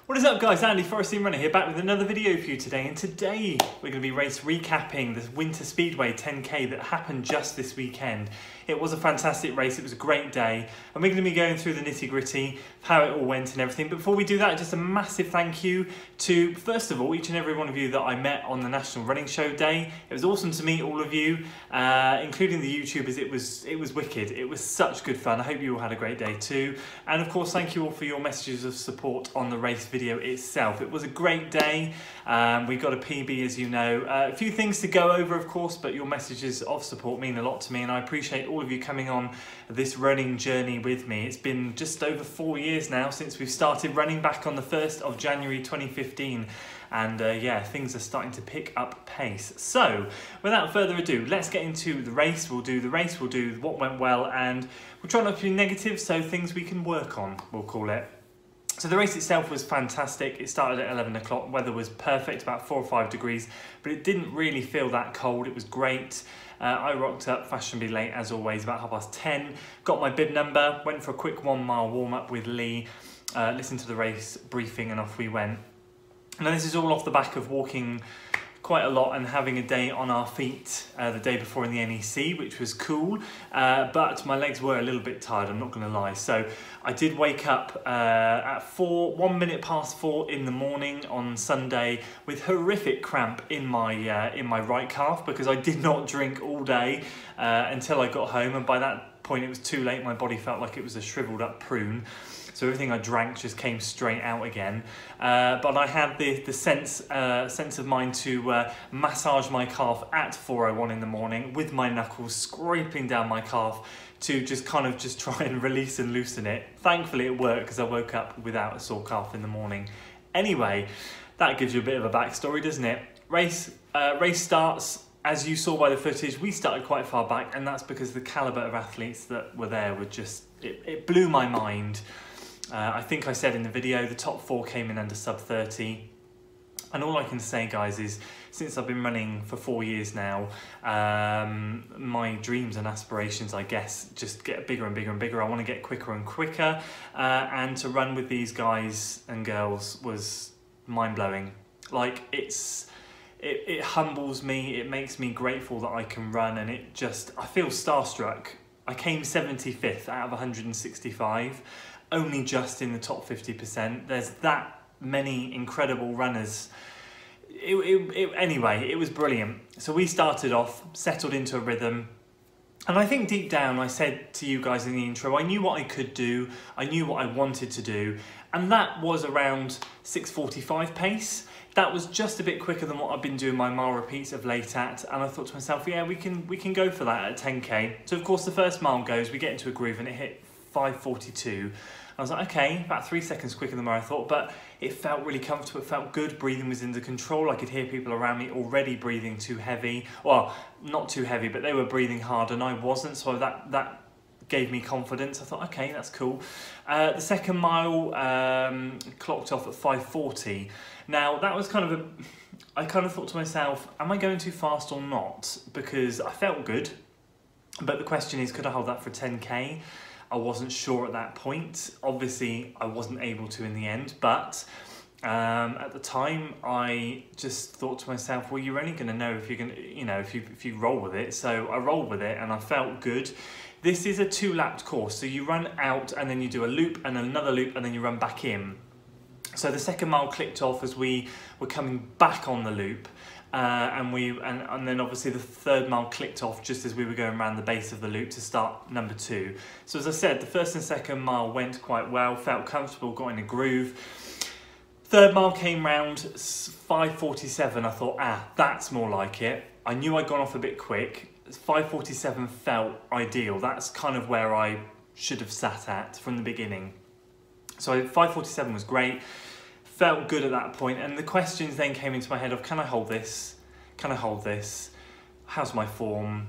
What is up guys, Andy Forest Runner here, back with another video for you today, and today we're going to be race recapping the Winter Speedway 10k that happened just this weekend. It was a fantastic race, it was a great day, and we're going to be going through the nitty gritty, how it all went and everything. But before we do that, just a massive thank you to, first of all, each and every one of you that I met on the National Running Show Day. It was awesome to meet all of you, including the YouTubers. It was wicked, it was such good fun. I hope you all had a great day too. And of course, thank you all for your messages of support on the race video itself. It was a great day. We got a PB, as you know. A few things to go over, of course, but your messages of support mean a lot to me, and I appreciate all of you coming on this running journey with me. It's been just over 4 years now since we've started running, back on the 1st of January 2015. And yeah, things are starting to pick up pace. So without further ado, let's get into the race. We'll do the race, we'll do what went well, and we'll try not to be negative, so things we can work on, we'll call it. So the race itself was fantastic. It started at 11 o'clock, weather was perfect, about 4 or 5 degrees, but it didn't really feel that cold. It was great. I rocked up fashionably late as always, about 10:30. Got my bib number, went for a quick 1 mile warm up with Lee, listened to the race briefing, and off we went. Now this is all off the back of walking quite a lot and having a day on our feet the day before in the NEC, which was cool, but my legs were a little bit tired, I'm not going to lie. So I did wake up at 1 minute past 4 in the morning on Sunday with horrific cramp in my right calf, because I did not drink all day until I got home, and by that point it was too late. My body felt like it was a shriveled up prune. So everything I drank just came straight out again. But I had the sense of mind to massage my calf at 4:01 in the morning with my knuckles scraping down my calf to just try and release and loosen it. Thankfully it worked, because I woke up without a sore calf in the morning. Anyway, that gives you a bit of a backstory, doesn't it? Race starts. As you saw by the footage, we started quite far back, and that's because the calibre of athletes that were there were just, it blew my mind. I think I said in the video, the top 4 came in under sub 30. And all I can say, guys, is since I've been running for 4 years now, my dreams and aspirations, I guess, just get bigger and bigger and bigger. I want to get quicker and quicker. And to run with these guys and girls was mind-blowing. Like, it humbles me, it makes me grateful that I can run, and I feel starstruck. I came 75th out of 165. Only just in the top 50%. There's that many incredible runners. Anyway, it was brilliant. So we started off, settled into a rhythm, and I think deep down I said to you guys in the intro, I knew what I could do, I knew what I wanted to do, and that was around 6:45 pace. That was just a bit quicker than what I've been doing my mile repeats of late at, and I thought to myself, yeah, we can go for that at 10k. So of course the first mile goes, we get into a groove, and it hit 5:42. I was like, okay, about 3 seconds quicker than where I thought, but it felt really comfortable, it felt good, breathing was under control. I could hear people around me already breathing too heavy. Well, not too heavy, but they were breathing hard and I wasn't, so that gave me confidence. I thought, okay, that's cool. The second mile clocked off at 5:40. Now, that was I kind of thought to myself, am I going too fast or not? Because I felt good, but the question is, could I hold that for 10k? I wasn't sure at that point. Obviously, I wasn't able to in the end, but at the time, I just thought to myself, well, you're only going to know if you're going to, if you roll with it. So I rolled with it, and I felt good. This is a 2-lapped course, so you run out, and then you do a loop, and another loop, and then you run back in. So the second mile clicked off as we were coming back on the loop. And then obviously the third mile clicked off just as we were going around the base of the loop to start number 2. So as I said, the first and second mile went quite well, felt comfortable, got in a groove. Third mile came round, 5:47. I thought, that's more like it. I knew I'd gone off a bit quick. 5:47 felt ideal. That's kind of where I should have sat at from the beginning. So 5:47 was great. Felt good at that point, and the questions then came into my head of, can I hold this? Can I hold this? How's my form?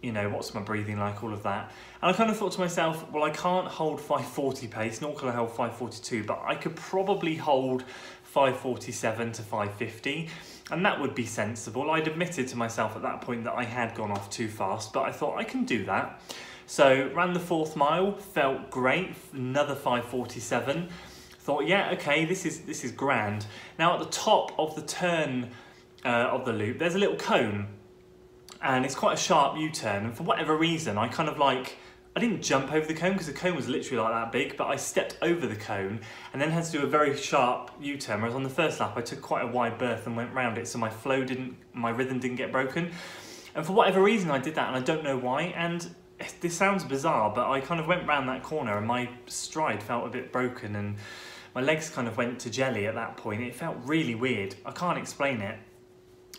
What's my breathing like? All of that. And I kind of thought to myself, well, I can't hold 5:40 pace, nor can I hold 5:42, but I could probably hold 5:47 to 5:50, and that would be sensible. I'd admitted to myself at that point that I had gone off too fast, but I thought I can do that. So ran the 4th mile, felt great, another 5:47. thought, yeah, okay, this is grand. Now at the top of the turn of the loop, there's a little cone, and it's quite a sharp U-turn, and for whatever reason, I kind of like, I didn't jump over the cone because the cone was literally like that big, but I stepped over the cone and then had to do a very sharp U-turn, whereas on the first lap I took quite a wide berth and went round it, so my rhythm didn't get broken. And for whatever reason I did that, and I don't know why, and this sounds bizarre, but I kind of went round that corner and my stride felt a bit broken and my legs kind of went to jelly at that point. It felt really weird. I can't explain it.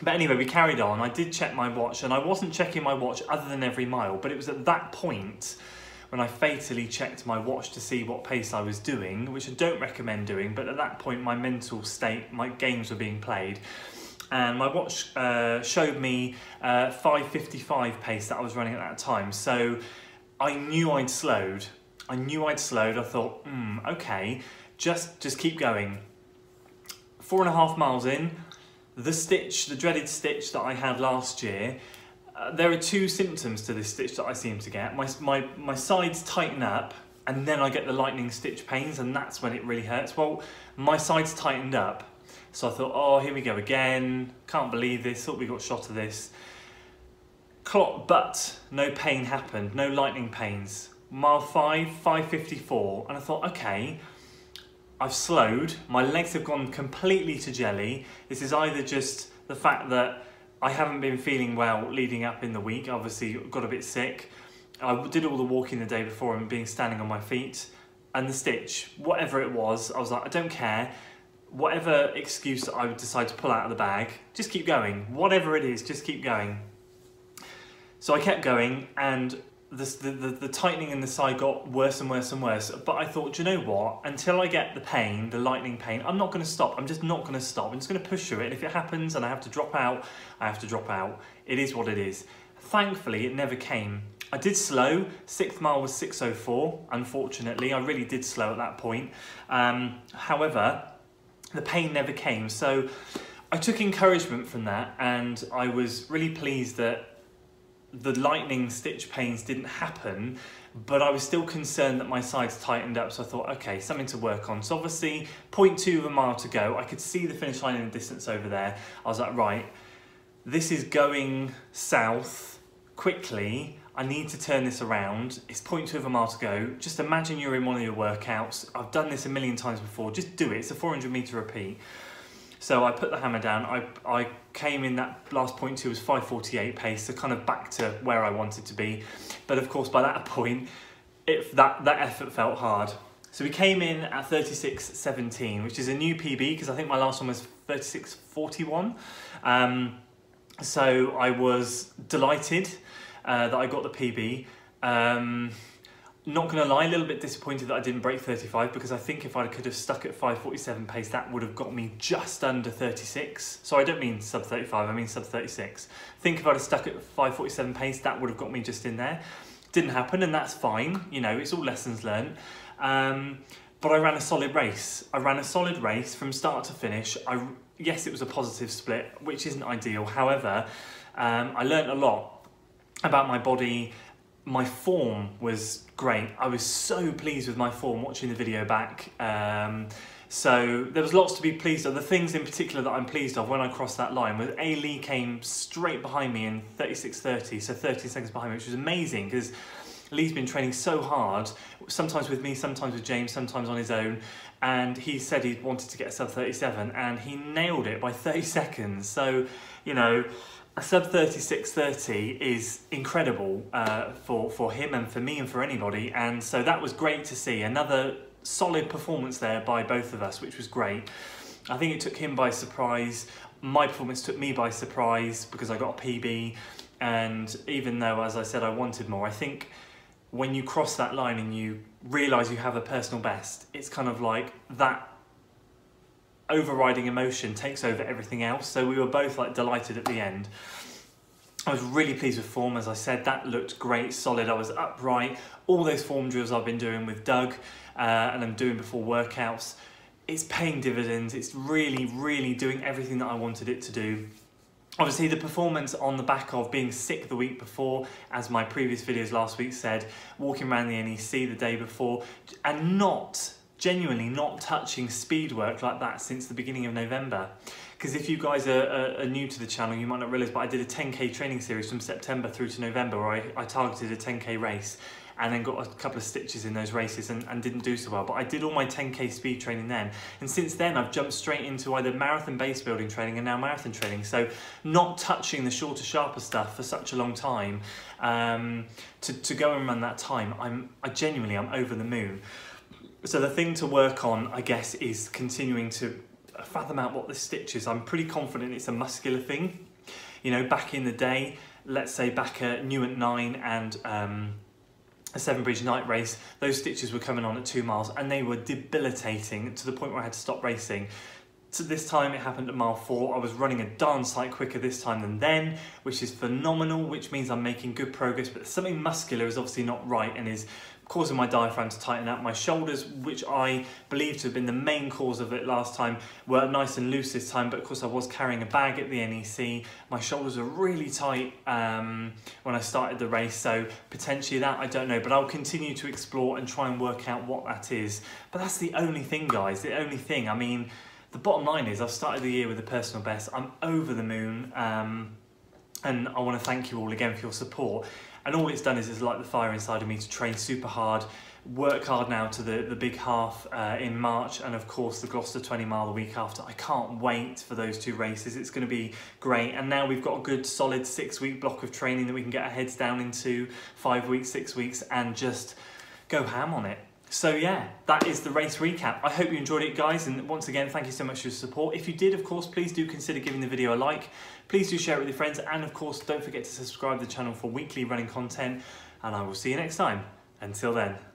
But anyway, we carried on. I did check my watch, and I wasn't checking my watch other than every mile, but it was at that point when I fatally checked my watch to see what pace I was doing, which I don't recommend doing, but at that point my mental state, my games were being played, and my watch showed me 5:55 pace that I was running at that time. So I knew I'd slowed. I thought, okay, just keep going. 4.5 miles in, the dreaded stitch that I had last year, there are two symptoms to this stitch that I seem to get. My sides tighten up, and then I get the lightning stitch pains, and that's when it really hurts. Well, my sides tightened up, so I thought, oh, here we go again, can't believe this, thought we got shot of this. But no pain happened, no lightning pains. Mile 5, 5:54, and I thought, okay, I've slowed, my legs have gone completely to jelly. This is either just the fact that I haven't been feeling well leading up in the week, obviously got a bit sick. I did all the walking the day before and being standing on my feet, and the stitch, whatever it was, I was like, I don't care. Whatever excuse that I would decide to pull out of the bag, just keep going. Whatever it is, just keep going. So I kept going, and the tightening in the side got worse and worse and worse, but I thought, do you know what, until I get the pain, the lightning pain, I'm not going to stop. I'm just not going to stop. I'm just going to push through it, and if it happens and I have to drop out, I have to drop out. It is what it is. Thankfully, it never came. I did slow. 6th mile was 6:04, unfortunately. I really did slow at that point. However, the pain never came, so I took encouragement from that, and I was really pleased that the lightning stitch pains didn't happen, but I was still concerned that my sides tightened up, so I thought, okay, something to work on. So obviously 0.2 of a mile to go. I could see the finish line in the distance over there. I was like, right, this is going south quickly. I need to turn this around. It's 0.2 of a mile to go. Just imagine you're in one of your workouts. I've done this a million times before. Just do it. It's a 400 meter repeat. So I put the hammer down. I came in, that last 0.2 was 5:48 pace, so kind of back to where I wanted to be. But of course, by that point, that effort felt hard. So we came in at 36:17, which is a new PB, because I think my last one was 36:41. So I was delighted that I got the PB. Not going to lie, a little bit disappointed that I didn't break 35, because I think if I could have stuck at 5:47 pace, that would have got me just under 36. So I don't mean sub 35, I mean sub 36. I think if I'd have stuck at 5:47 pace, that would have got me just in there. Didn't happen, and that's fine. You know, it's all lessons learned. But I ran a solid race. I ran a solid race from start to finish. Yes, it was a positive split, which isn't ideal. However, I learned a lot about my body. My form was great. I was so pleased with my form watching the video back. So there was lots to be pleased of. The things in particular that I'm pleased of when I crossed that line was Lee came straight behind me in 36:30, so 30 seconds behind me, which was amazing, because Lee's been training so hard, sometimes with me, sometimes with James, sometimes on his own, and he said he wanted to get a sub 37, and he nailed it by 30 seconds. So, you know, a sub 36:30 is incredible for him and for me and for anybody, and so that was great to see. Another solid performance there by both of us, which was great. I think it took him by surprise. My performance took me by surprise because I got a PB, and even though, as I said, I wanted more, I think when you cross that line and you realise you have a personal best, it's kind of like that overriding emotion takes over everything else. So we were both like delighted at the end. I was really pleased with form, as I said. That looked great, solid. I was upright. All those form drills I've been doing with Doug and I'm doing before workouts, it's paying dividends. It's really doing everything that I wanted it to do. Obviously, the performance on the back of being sick the week before, as my previous videos last week said, walking around the NEC the day before, and not genuinely not touching speed work like that since the beginning of November. Because if you guys are new to the channel, you might not realise, but I did a 10k training series from September through to November where I targeted a 10k race and then got a couple of stitches in those races and didn't do so well. But I did all my 10k speed training then. And since then, I've jumped straight into either marathon base building training and now marathon training. So not touching the shorter, sharper stuff for such a long time, to go and run that time, I'm over the moon. So the thing to work on, I guess, is continuing to fathom out what the stitch is. I'm pretty confident it's a muscular thing. You know, back in the day, let's say back at Newent 9 and a Seven Bridge night race, those stitches were coming on at 2 miles and they were debilitating to the point where I had to stop racing. So this time it happened at mile 4. I was running a darn sight quicker this time than then, which is phenomenal, which means I'm making good progress, but something muscular is obviously not right and is causing my diaphragm to tighten up. My shoulders, which I believe to have been the main cause of it last time, were nice and loose this time, but of course I was carrying a bag at the NEC. My shoulders were really tight when I started the race, so potentially that, I don't know, but I'll continue to explore and try and work out what that is. But that's the only thing, guys, the only thing. I mean, the bottom line is I've started the year with a personal best. I'm over the moon, and I want to thank you all again for your support. And all it's done is light the fire inside of me to train super hard, work hard now to the big half in March, and of course the Gloucester 20 mile the week after. I can't wait for those 2 races. It's going to be great. And now we've got a good solid 6-week block of training that we can get our heads down into, 5 weeks, 6 weeks, and just go ham on it. So yeah, that is the race recap. I hope you enjoyed it, guys, and once again, thank you so much for your support. If you did, of course, please do consider giving the video a like. Please do share it with your friends, and of course, don't forget to subscribe to the channel for weekly running content, and I will see you next time. Until then.